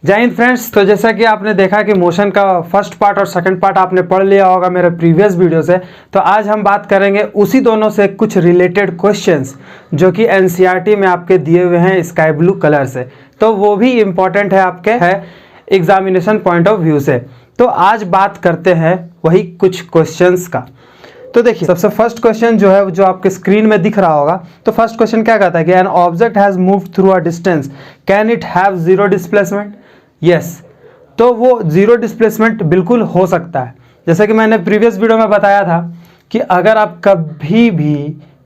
जय हिंद फ्रेंड्स। तो जैसा कि आपने देखा कि मोशन का फर्स्ट पार्ट और सेकंड पार्ट आपने पढ़ लिया होगा मेरे प्रीवियस वीडियो से, तो आज हम बात करेंगे उसी दोनों से कुछ रिलेटेड क्वेश्चंस जो कि एनसीईआरटी में आपके दिए हुए हैं स्काई ब्लू कलर से, तो वो भी इम्पॉर्टेंट है आपके है एग्जामिनेशन पॉइंट ऑफ व्यू से। तो आज बात करते हैं वही कुछ क्वेश्चंस का। तो देखिए सबसे फर्स्ट क्वेश्चन जो है जो आपके स्क्रीन में दिख रहा होगा, तो फर्स्ट क्वेश्चन क्या कहता है कि an object has moved through a distance, can it have zero displacement? Yes, तो वो जीरो डिस्प्लेसमेंट बिल्कुल हो सकता है। जैसे कि मैंने प्रीवियस वीडियो में बताया था कि अगर आप कभी भी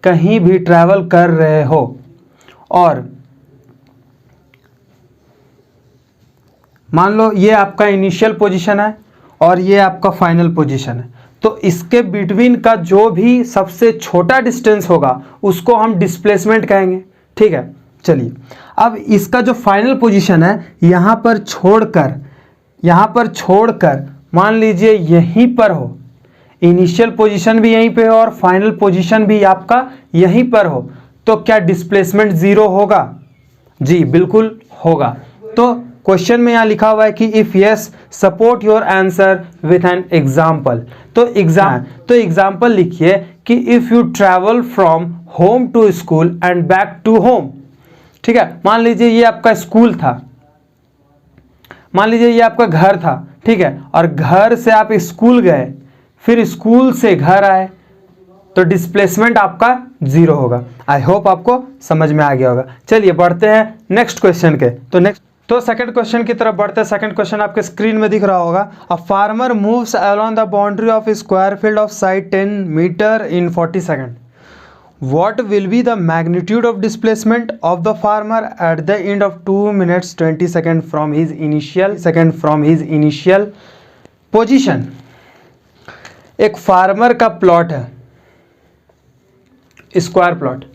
कहीं भी ट्रैवल कर रहे हो और मान लो ये आपका इनिशियल पोजीशन है और ये आपका फाइनल पोजीशन है, तो इसके बिटवीन का जो भी सबसे छोटा डिस्टेंस होगा उसको हम डिस्प्लेसमेंट कहेंगे। ठीक है, चलिए अब इसका जो फाइनल पोजीशन है यहाँ पर छोड़कर मान लीजिए यहीं पर हो, इनिशियल पोजीशन भी यहीं पे हो और फाइनल पोजीशन भी आपका यहीं पर हो, तो क्या डिस्प्लेसमेंट जीरो होगा? जी बिल्कुल होगा। तो क्वेश्चन में यहाँ लिखा हुआ है कि if yes support your answer with an example. तो एग्जाम्पल लिखिए कि if you travel from home to school and back to home. ठीक है, मान लीजिए ये आपका स्कूल था, मान लीजिए ये आपका घर था, ठीक है, और घर से आप स्कूल गए, फिर स्कूल से घर आए, तो डिस्प्लेसमेंट आपका जीरो होगा। आई होप आपको समझ में आ गया होगा। चलिए बढ़ते हैं नेक्स्ट क्वेश्चन के। तो सेकंड क्वेश्चन की तरफ बढ़ते हैं। सेकंड क्वेश्चन आपके स्क्रीन में दिख रहा होगा। A farmer moves along the boundary of a square field of side 10 metre in 40 second. What will be the magnitude of displacement of the farmer at the end of 2 minutes 20 seconds from his initial position? एक farmer का plot है, square plot,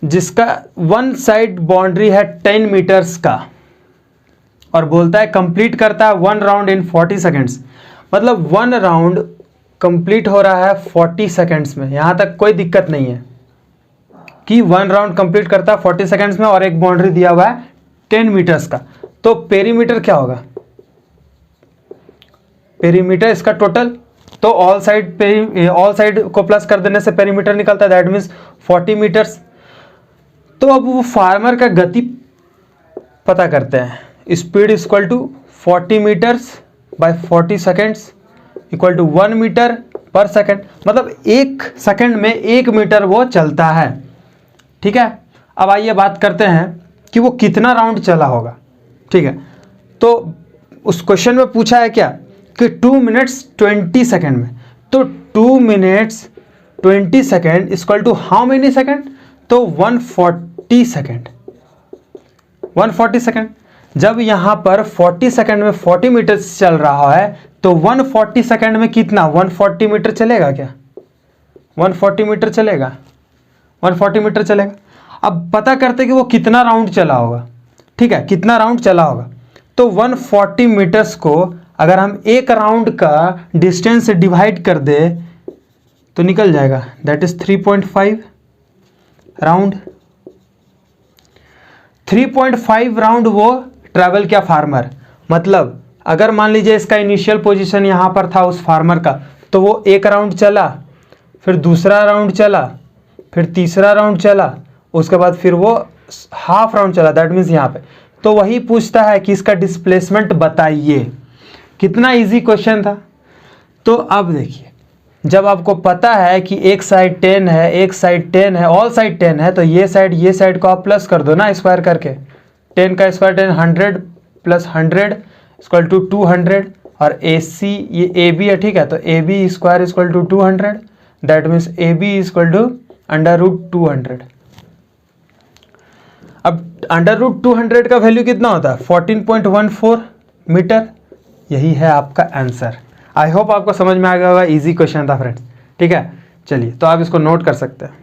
जिसका one side boundary है 10 metres का और बोलता है complete करता है 1 राउंड इन 40 सेकेंड्स। मतलब 1 राउंड कंप्लीट हो रहा है 40 सेकेंड्स में। यहाँ तक कोई दिक्कत नहीं है कि 1 राउंड कंप्लीट करता है 40 सेकेंड्स में और एक बाउंड्री दिया हुआ है 10 मीटर्स का। तो पेरीमीटर क्या होगा? पेरीमीटर इसका टोटल, तो ऑल साइड को प्लस कर देने से पेरीमीटर निकलता है, दैट मीन्स 40 मीटर्स। तो अब वो फार्मर का गति पता करते हैं। Speed equal to 40 metres by 40 seconds equal to 1 metre per second. मतलब 1 सेकेंड में 1 मीटर वो चलता है। ठीक है, अब आइए बात करते हैं कि वो कितना राउंड चला होगा। ठीक है, तो उस क्वेश्चन में पूछा है क्या कि 2 मिनट्स 20 सेकेंड में, तो 2 minutes 20 second equal to how many second? तो 140 सेकेंड। 140 सेकेंड, जब यहाँ पर 40 सेकेंड में 40 मीटर चल रहा है तो 140 सेकेंड में कितना? 140 मीटर चलेगा क्या? 140 मीटर चलेगा, 140 मीटर चलेगा। अब पता करते कि वो कितना राउंड चला होगा। ठीक है, कितना राउंड चला होगा? तो 140 मीटर्स को अगर हम एक राउंड का डिस्टेंस से डिवाइड कर दे तो निकल जाएगा, दैट इज 3.5 राउंड। 3.5 राउंड वो ट्रैवल किया फार्मर। मतलब अगर मान लीजिए इसका इनिशियल पोजीशन यहाँ पर था उस फार्मर का, तो वो एक राउंड चला, फिर दूसरा राउंड चला, फिर तीसरा राउंड चला, उसके बाद फिर वो हाफ राउंड चला, दैट मीन्स यहाँ पे। तो वही पूछता है कि इसका डिस्प्लेसमेंट बताइए। कितना इजी क्वेश्चन था। तो अब देखिए, जब आपको पता है कि एक साइड 10 है, एक साइड 10 है, ऑल साइड 10 है, तो ये साइड को आप प्लस कर दो ना, स्क्वायर करके। 10 का स्क्वायर 10, 100 प्लस 100 इक्वल टू 200, और AC ये AB है, ठीक है, तो AB square equal to 200, that means AB equal to √200। अब √200 का वैल्यू कितना होता है? 14.14 मीटर। यही है आपका आंसर। आई होप आपको समझ में आ गया होगा। इजी क्वेश्चन था फ्रेंड्स। ठीक है, चलिए तो आप इसको नोट कर सकते हैं।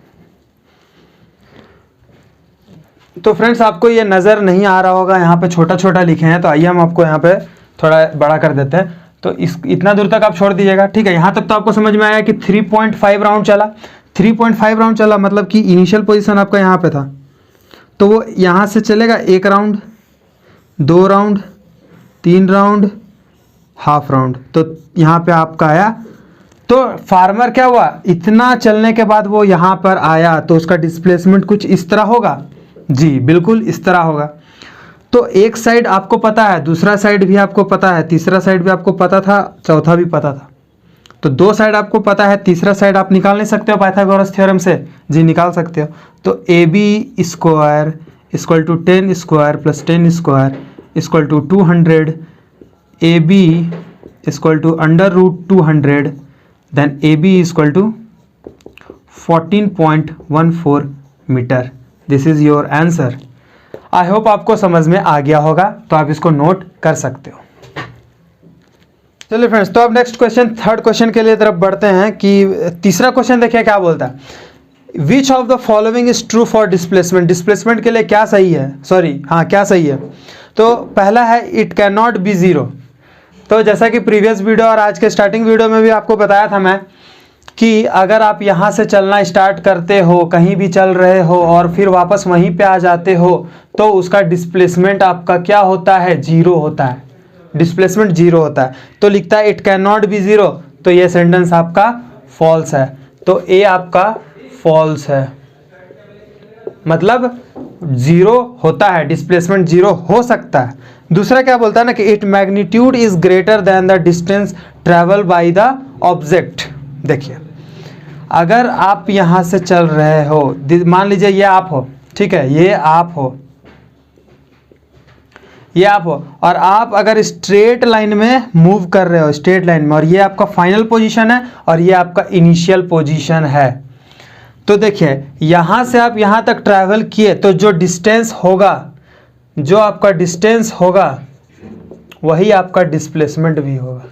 तो फ्रेंड्स आपको ये नज़र नहीं आ रहा होगा, यहाँ पे छोटा छोटा लिखे हैं, तो आइए हम आपको यहाँ पे थोड़ा बड़ा कर देते हैं। तो इतना दूर तक आप छोड़ दीजिएगा। ठीक है, यहाँ तक तो आपको समझ में आया कि 3.5 राउंड चला। 3.5 राउंड चला मतलब कि इनिशियल पोजीशन आपका यहाँ पे था, तो वो यहाँ से चलेगा एक round, 2 round, 3 round, half round. तो यहाँ पे आपका आया। तो फार्मर क्या हुआ, इतना चलने के बाद वो यहाँ पर आया, तो उसका डिस्प्लेसमेंट कुछ इस तरह होगा। जी बिल्कुल इस तरह होगा। तो एक साइड आपको पता है, दूसरा साइड भी आपको पता है, तीसरा साइड भी आपको पता था, चौथा भी पता था। तो 2 साइड आपको पता है, तीसरा साइड आप निकाल नहीं सकते हो पाइथागोरस थ्योरम से? जी निकाल सकते हो। तो A B square equal to 10 square plus 10 square equal to 200, A B equal to under root 200, then A B equal to 14.14 metre. This is your answer. I hope आपको समझ में आ गया होगा, तो आप इसको नोट कर सकते हो। चलिए फ्रेंड्स, तो अब नेक्स्ट क्वेश्चन, थर्ड क्वेश्चन के लिए तरफ बढ़ते हैं। कि तीसरा क्वेश्चन देखिए क्या बोलता है, which of the following is true for displacement. Displacement के लिए क्या सही है, सॉरी हाँ क्या सही है। तो पहला है it can not be zero. तो जैसा कि प्रीवियस वीडियो और आज के स्टार्टिंग वीडियो में भी आपको बताया था मैं कि अगर आप यहाँ से चलना स्टार्ट करते हो, कहीं भी चल रहे हो और फिर वापस वहीं पे आ जाते हो, तो उसका डिस्प्लेसमेंट आपका क्या होता है, जीरो होता है। डिस्प्लेसमेंट जीरो होता है। तो लिखता है it can not be zero, तो ये सेंटेंस आपका फॉल्स है। तो ए आपका फॉल्स है, मतलब जीरो होता है, डिस्प्लेसमेंट जीरो हो सकता है। दूसरा क्या बोलता है ना कि it magnitude is greater than the distance travel by the object. देखिए अगर आप यहाँ से चल रहे हो, मान लीजिए ये आप हो, ठीक है, ये आप हो, ये आप हो, और आप अगर स्ट्रेट लाइन में मूव कर रहे हो, स्ट्रेट लाइन में, और ये आपका फाइनल पोजीशन है और ये आपका इनिशियल पोजीशन है। तो देखिए यहाँ से आप यहाँ तक ट्रैवल किए, तो जो डिस्टेंस होगा, जो आपका डिस्टेंस होगा वही आपका डिस्प्लेसमेंट भी होगा।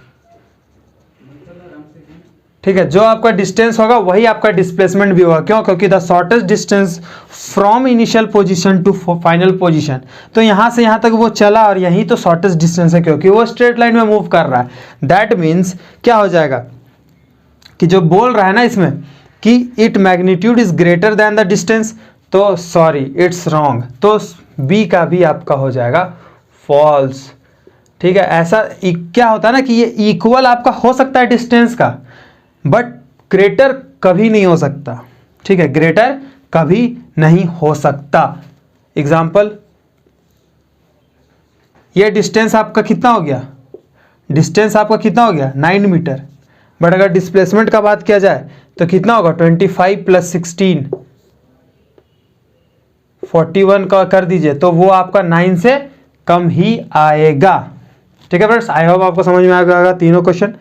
ठीक है, जो आपका डिस्टेंस होगा वही आपका डिस्प्लेसमेंट भी होगा। क्यों? क्योंकि the shortest distance from initial position to final position. तो यहाँ से यहाँ तक वो चला और यही तो शॉर्टेस्ट डिस्टेंस है, क्योंकि वो स्ट्रेट लाइन में मूव कर रहा है। दैट मीन्स क्या हो जाएगा कि जो बोल रहा है ना इसमें कि it magnitude is greater than the distance, तो सॉरी इट्स रॉन्ग। तो बी का भी आपका हो जाएगा फॉल्स। ठीक है, ऐसा क्या होता है ना कि ये इक्वल आपका हो सकता है डिस्टेंस का, बट ग्रेटर कभी नहीं हो सकता। ठीक है, ग्रेटर कभी नहीं हो सकता। एग्जाम्पल, ये डिस्टेंस आपका कितना हो गया, डिस्टेंस आपका कितना हो गया 9 मीटर, बट अगर डिस्प्लेसमेंट का बात किया जाए तो कितना होगा 25 प्लस 16 41 का कर दीजिए, तो वो आपका 9 से कम ही आएगा। ठीक है फ्रेंड्स, आई होप आपको समझ में आ गया तीनों क्वेश्चन।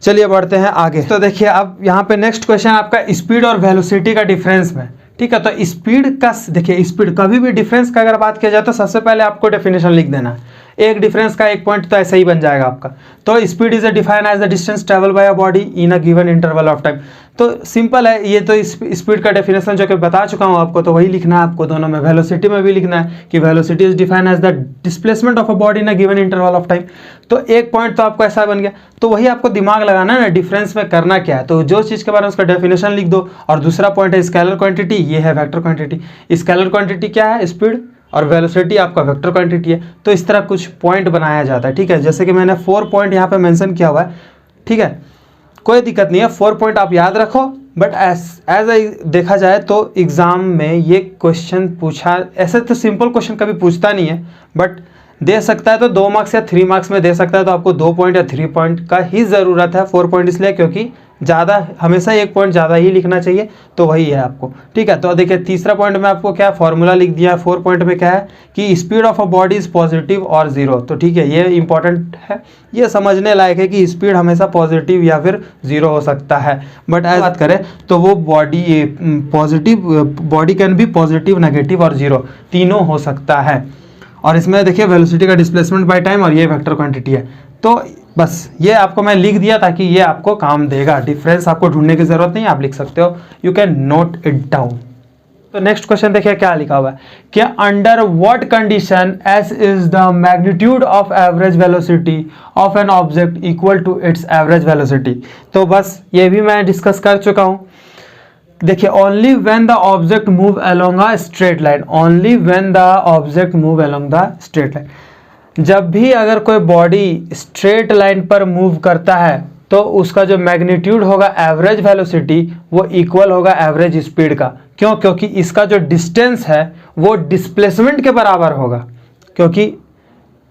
चलिए बढ़ते हैं आगे। तो देखिए अब यहाँ पे नेक्स्ट क्वेश्चन आपका स्पीड और वेलोसिटी का डिफरेंस में। ठीक है, तो स्पीड का देखिए, स्पीड कभी भी डिफरेंस का अगर बात किया जाए तो सबसे पहले आपको डेफिनेशन लिख देना है। एक डिफरेंस का एक पॉइंट तो ऐसे ही बन जाएगा आपका। तो speed is define as the distance travel by a body in a given interval of time. तो सिंपल है ये, तो स्पीड का डेफिनेशन जो कि बता चुका हूँ आपको, तो वही लिखना है आपको दोनों में। वेलोसिटी में भी लिखना है कि velocity is define as the displacement of a body in a given interval of time. तो एक पॉइंट तो आपको ऐसा बन गया, तो वही आपको दिमाग लगाना है ना, डिफरेंस में करना क्या है। तो जो चीज़ के बारे में उसका डेफिनेशन लिख दो। और दूसरा पॉइंट है स्केलर क्वांटिटी, ये है वेक्टर क्वांटिटी। स्केलर क्वांटिटी क्या है, स्पीड, और वेलोसिटी आपका वेक्टर क्वांटिटी है। तो इस तरह कुछ पॉइंट बनाया जाता है। ठीक है, जैसे कि मैंने 4 पॉइंट यहाँ पे मेंशन किया हुआ है। ठीक है, कोई दिक्कत नहीं है, 4 पॉइंट आप याद रखो। बट एज देखा जाए तो एग्जाम में ये क्वेश्चन पूछा, ऐसे तो सिंपल क्वेश्चन कभी पूछता नहीं है, बट दे सकता है तो 2 मार्क्स या 3 मार्क्स में दे सकता है। तो आपको 2 पॉइंट या 3 पॉइंट का ही ज़रूरत है, 4 पॉइंट इसलिए क्योंकि ज़्यादा, हमेशा 1 पॉइंट ज़्यादा ही लिखना चाहिए, तो वही है आपको। ठीक है, तो देखिए तीसरा पॉइंट में आपको क्या फॉर्मूला लिख दिया है। 4 पॉइंट में क्या है कि speed of a body is positive और जीरो। तो ठीक है, ये इंपॉर्टेंट है, ये समझने लायक है कि स्पीड हमेशा पॉजिटिव या फिर जीरो हो सकता है। बट ऐसे बात करें तो वो बॉडी पॉजिटिव, बॉडी कैन भी पॉजिटिव, नेगेटिव और जीरो, तीनों हो सकता है। और इसमें देखिए वेलोसिटी का डिस्प्लेसमेंट बाय टाइम और ये वेक्टर क्वांटिटी है। तो बस ये आपको मैं लिख दिया ताकि ये आपको काम देगा। डिफरेंस आपको ढूंढने की जरूरत नहीं, आप लिख सकते हो, you can note it down. तो नेक्स्ट क्वेश्चन देखिए क्या लिखा हुआ है कि under what conditions is the magnitude of average velocity of an object equal to its average velocity. तो बस ये भी मैं डिस्कस कर चुका हूँ। देखिए only when the object move along a straight line, only when the object move along the straight line. जब भी अगर कोई बॉडी स्ट्रेट लाइन पर मूव करता है तो उसका जो मैग्नीट्यूड होगा एवरेज वेलोसिटी वो इक्वल होगा एवरेज स्पीड का। क्यों? क्योंकि इसका जो डिस्टेंस है वो डिस्प्लेसमेंट के बराबर होगा, क्योंकि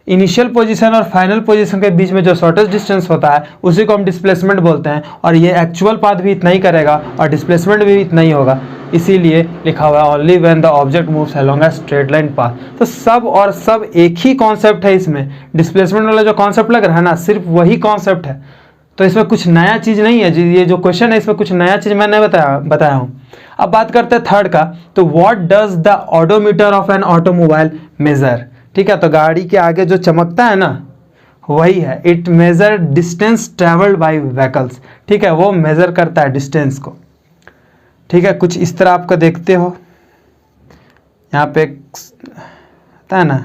इनिशियल पोजीशन और फाइनल पोजीशन के बीच में जो शॉर्टेस्ट डिस्टेंस होता है उसी को हम डिस्प्लेसमेंट बोलते हैं, और ये एक्चुअल पाथ भी इतना ही करेगा और डिस्प्लेसमेंट भी इतना ही होगा। इसीलिए लिखा हुआ है only when the object moves along a straight line path. तो सब और सब एक ही कॉन्सेप्ट है इसमें, डिस्प्लेसमेंट वाला जो कॉन्सेप्ट लग रहा है ना, सिर्फ वही कॉन्सेप्ट है। तो इसमें कुछ नया चीज़ नहीं है, ये जो क्वेश्चन है इसमें कुछ नया चीज़ मैंने बताया हूँ। अब बात करते हैं थर्ड का। तो what does the odometer of an automobile measure? ठीक है, तो गाड़ी के आगे जो चमकता है ना वही है, it major distance travelled by vehicles. ठीक है, वो मेजर करता है डिस्टेंस को। ठीक है, कुछ इस तरह आपको देखते हो, यहाँ पे होता है ना,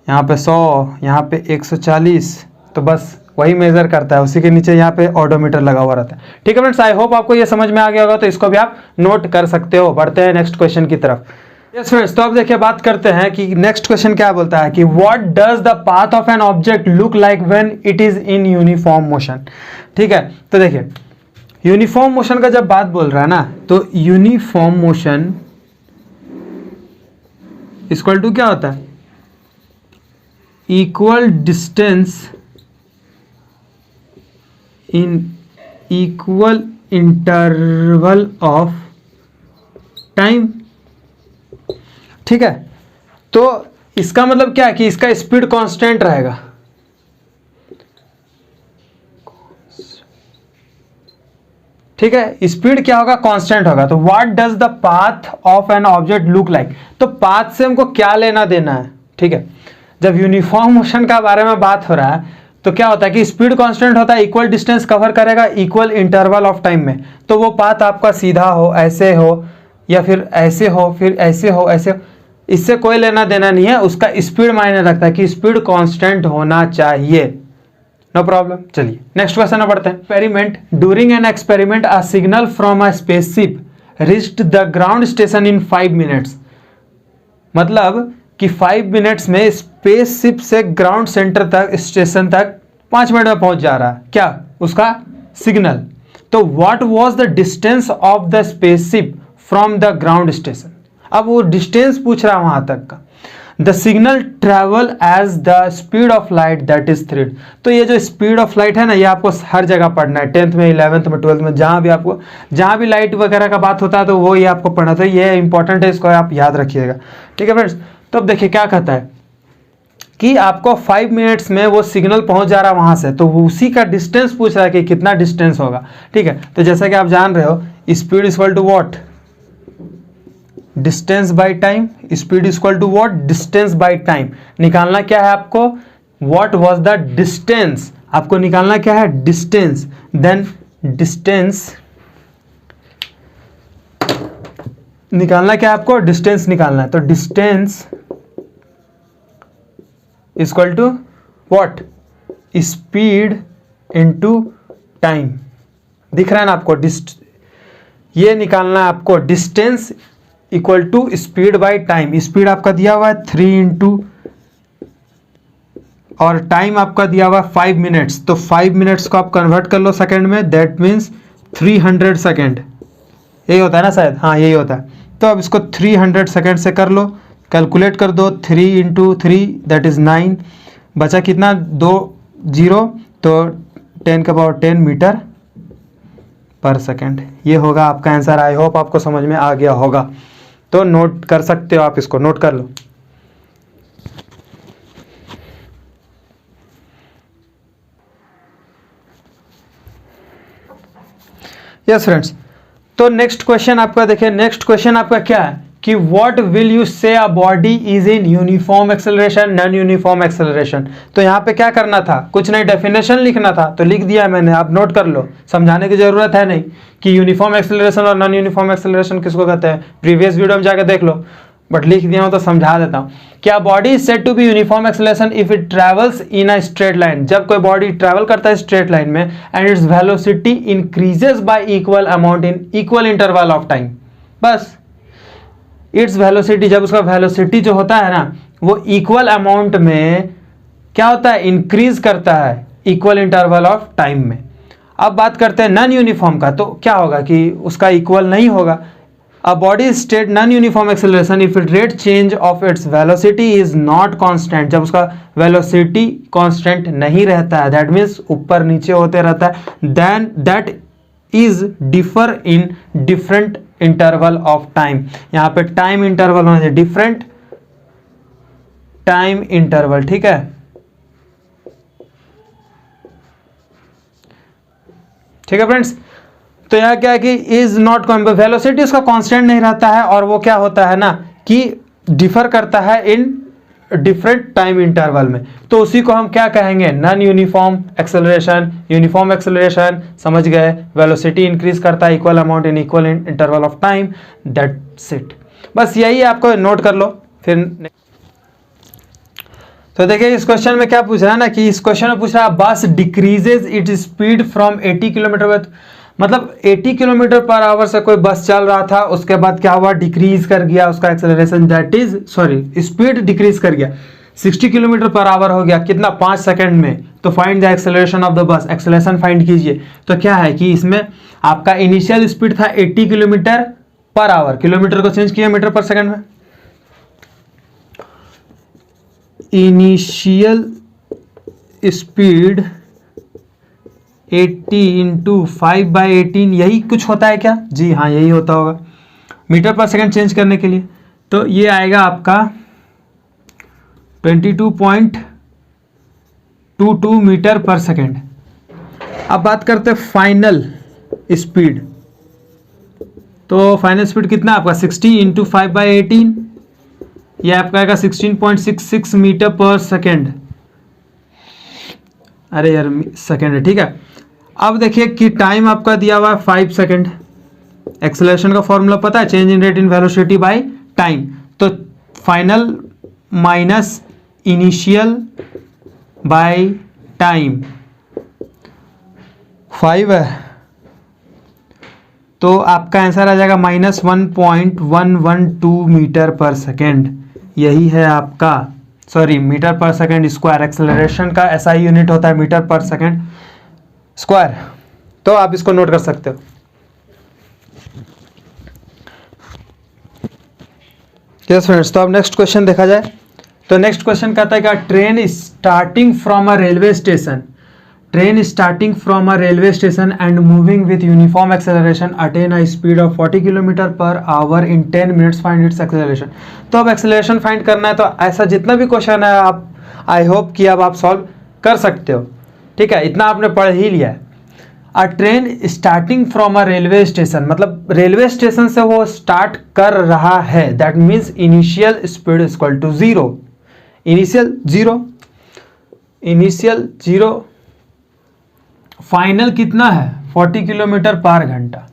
यहाँ पे 100, यहाँ पे 140, तो बस वही मेजर करता है। उसी के नीचे यहाँ पे ऑडोमीटर लगा हुआ रहता है। ठीक है फ्रेंड्स, आई होप आपको ये समझ में आ गया होगा, तो इसको भी आप नोट कर सकते हो। बढ़ते हैं नेक्स्ट क्वेश्चन की तरफ। यस फ्रेंड्स, तो अब देखिए बात करते हैं कि नेक्स्ट क्वेश्चन क्या बोलता है कि what does the path of an object look like when it is in uniform motion. ठीक है, तो देखिए यूनिफॉर्म मोशन का जब बात बोल रहा है ना, तो यूनिफॉर्म मोशन इक्वल टू क्या होता है, equal distance in equal interval of time. ठीक है, तो इसका मतलब क्या है कि इसका स्पीड कांस्टेंट रहेगा। ठीक है, स्पीड क्या होगा, कांस्टेंट होगा। तो what does the path of an object look like, तो पाथ से हमको क्या लेना देना है। ठीक है, जब यूनिफॉर्म मोशन का बारे में बात हो रहा है तो क्या होता है कि स्पीड कांस्टेंट होता है, इक्वल डिस्टेंस कवर करेगा इक्वल इंटरवल ऑफ टाइम में। तो वो पाथ आपका सीधा हो, ऐसे हो, या फिर ऐसे हो, फिर ऐसे हो, ऐसे हो, इससे कोई लेना देना नहीं है। उसका स्पीड मायने रखता है कि स्पीड कांस्टेंट होना चाहिए। No problem. चलिए नेक्स्ट क्वेश्चन में बढ़ते हैं। Experiment, during an experiment a signal from a spaceship reached the ground station in 5 minutes. मतलब कि 5 मिनट्स में स्पेसशिप से ग्राउंड सेंटर तक, स्टेशन तक 5 मिनट में पहुंच जा रहा है, क्या उसका सिग्नल। तो what was the distance of the spaceship from the ground station. अब वो डिस्टेंस पूछ रहा है वहां तक का। The signal travel as the speed of light that is 3। तो ये जो स्पीड ऑफ लाइट है ना, ये आपको हर जगह पढ़ना है, 10th में, 11th में, 12th में, जहां भी लाइट वगैरह का बात होता है तो वो ये आपको पढ़ना था। ये इंपॉर्टेंट है, इसको आप याद रखिएगा। ठीक है फ्रेंड्स, तो अब देखिए क्या कहता है कि आपको 5 मिनट्स में वो सिग्नल पहुंच जा रहा है वहां से, तो उसी का डिस्टेंस पूछ रहा है कि कितना डिस्टेंस होगा। ठीक है, तो जैसा कि आप जान रहे हो, speed equal to what, distance by time. Speed equal to what, distance by time. निकालना क्या है आपको, व्हाट वाज द डिस्टेंस, आपको निकालना क्या है, डिस्टेंस। देन डिस्टेंस निकालना क्या है आपको, डिस्टेंस निकालना है। तो distance equal to what, speed into time. दिख रहा है ना आपको, ये निकालना है आपको, distance equal to speed by time. Speed आपका दिया हुआ है 3 इंटू, और टाइम आपका दिया हुआ है 5 मिनट्स। तो 5 मिनट्स को आप कन्वर्ट कर लो सेकंड में, दैट मीन्स 300 सेकेंड। यही होता है ना शायद, हाँ यही होता है। तो अब इसको 300 सेकेंड से कर लो, कैलकुलेट कर दो। 3 इंटू 3 दैट इज 9, बचा कितना, 2 0, तो 10 का पावर 10 मीटर पर सेकेंड। ये होगा आपका आंसर। आई होप आपको समझ में आ गया होगा, तो नोट कर सकते हो आप, इसको नोट कर लो। यस फ्रेंड्स, तो नेक्स्ट क्वेश्चन आपका देखिए, नेक्स्ट क्वेश्चन आपका क्या है कि व्हाट विल यू से a body is in uniform acceleration, non uniform acceleration. तो यहाँ पे क्या करना था, कुछ नहीं, डेफिनेशन लिखना था, तो लिख दिया मैंने, आप नोट कर लो, समझाने की जरूरत है नहीं कि यूनिफॉर्म एक्सेलरेशन और नॉन यूनिफॉर्म एक्सेलरेशन किसको कहते हैं। प्रीवियस वीडियो में जाकर देख लो, बट लिख दिया हूं तो समझा देता हूं। क्या body is said to be uniform acceleration if it travels in a straight line. जब कोई बॉडी ट्रेवल करता है स्ट्रेट लाइन में and its velocity increases by equal amount in equal interval of time. बस इट्स वेलोसिटी, जब उसका velocity जो होता है ना वो इक्वल अमाउंट में क्या होता है, इंक्रीज करता है इक्वल इंटरवल ऑफ टाइम में। अब बात करते हैं नॉन यूनिफॉर्म का, तो क्या होगा कि उसका इक्वल नहीं होगा। A body state non-uniform acceleration if its rate change of its velocity is not constant, जब उसका velocity constant नहीं रहता है, that means ऊपर नीचे होते रहता है, then that is differ in different interval of time। यहाँ पे time interval होना चाहिए different time interval, ठीक है, ठीक है फ्रेंड्स। तो यहाँ क्या है कि इज नॉट वेलोसिटी उसका कांस्टेंट नहीं रहता है, और वो क्या होता है ना कि डिफर करता है इन डिफरेंट टाइम इंटरवल में, तो उसी को हम क्या कहेंगे, non uniform acceleration. Uniform acceleration समझ गए, वेलोसिटी इंक्रीज करता है equal amount in equal interval of time, that's it. बस यही आपको नोट कर लो। फिर तो देखिए इस क्वेश्चन में क्या पूछ रहा है ना कि इस क्वेश्चन में पूछ रहा है बस decreases it speed from 80 kilometre, मतलब 80 किलोमीटर पर आवर से कोई बस चल रहा था, उसके बाद क्या हुआ, डिक्रीज कर गया उसका acceleration, that is sorry speed decrease कर गया, 60 किलोमीटर पर आवर हो गया, कितना, 5 सेकंड में। तो find the acceleration of the bus, acceleration find कीजिए। तो क्या है कि इसमें आपका इनिशियल स्पीड था 80 किलोमीटर पर आवर, किलोमीटर को चेंज किया मीटर पर सेकंड में, इनिशियल स्पीड 80 इंटू 5/18, यही कुछ होता है क्या, जी हाँ यही होता होगा, मीटर पर सेकंड चेंज करने के लिए। तो ये आएगा आपका 22.22 मीटर पर सेकंड। अब बात करते हैं फाइनल स्पीड, तो फाइनल स्पीड कितना आपका 60 इंटू 5/18, ये आपका आएगा 16.66 मीटर पर सेकेंड, अरे यार सेकेंड है, ठीक है। अब देखिए कि टाइम आपका दिया हुआ है 5 सेकेंड, एक्सेलरेशन का फॉर्मूला पता है, change in rate in velocity by time, तो final minus initial by time 5 है, तो आपका आंसर आ जाएगा -1.112 मीटर पर सेकेंड। यही है आपका, sorry metre per second square, acceleration का ऐसा ही यूनिट होता है मीटर पर सेकेंड स्क्वायर, तो आप इसको नोट कर सकते हो। यस फ्रेंड्स, तो अब नेक्स्ट क्वेश्चन देखा जाए। तो नेक्स्ट क्वेश्चन कहता है कि train starting from a railway station, train starting from a railway station and moving with uniform acceleration attain a speed of 40 kilometre per hour in 10 minutes, find its acceleration. तो अब acceleration find करना है, तो ऐसा जितना भी question है आप आई होप कि अब आप सॉल्व कर सकते हो, ठीक है, इतना आपने पढ़ ही लिया है। A train starting from a railway station, मतलब रेलवे स्टेशन से वो स्टार्ट कर रहा है, that means initial speed equal to 0, initial zero, final कितना है 40 किलोमीटर पर घंटा।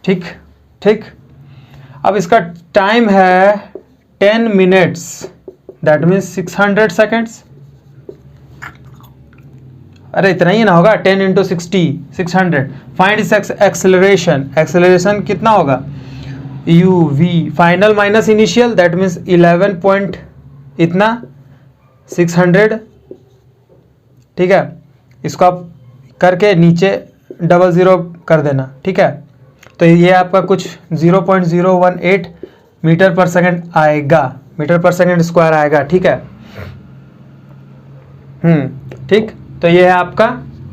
ठीक ठीक, अब इसका टाइम है 10 मिनट्स, दैट मीन्स 600 सेकेंड्स, अरे इतना ही ना होगा, 10 into 60 600। Find is acceleration, acceleration कितना होगा, u v final minus initial, that means 11 point इतना 600, ठीक है, इसको आप करके नीचे 00 कर देना, ठीक है। तो ये आपका कुछ 0.018 मीटर पर सेकंड आएगा, मीटर पर सेकंड स्क्वायर आएगा, ठीक है। ठीक, तो ये है आपका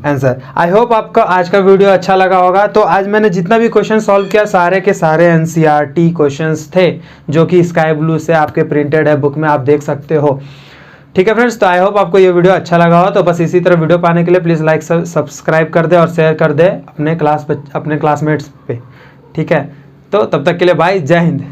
आंसर। आई होप आपका आज का वीडियो अच्छा लगा होगा। तो आज मैंने जितना भी क्वेश्चन सॉल्व किया सारे के सारे एनसीईआरटी क्वेश्चंस थे, जो कि स्काई ब्लू से आपके प्रिंटेड है, बुक में आप देख सकते हो, ठीक है फ्रेंड्स। तो आई होप आपको ये वीडियो अच्छा लगा हो। तो बस इसी तरह वीडियो पाने के लिए प्लीज़ लाइक सब्सक्राइब कर दे और शेयर कर दे अपने क्लासमेट्स पे, ठीक है। तो तब तक के लिए बाय, जय हिंद।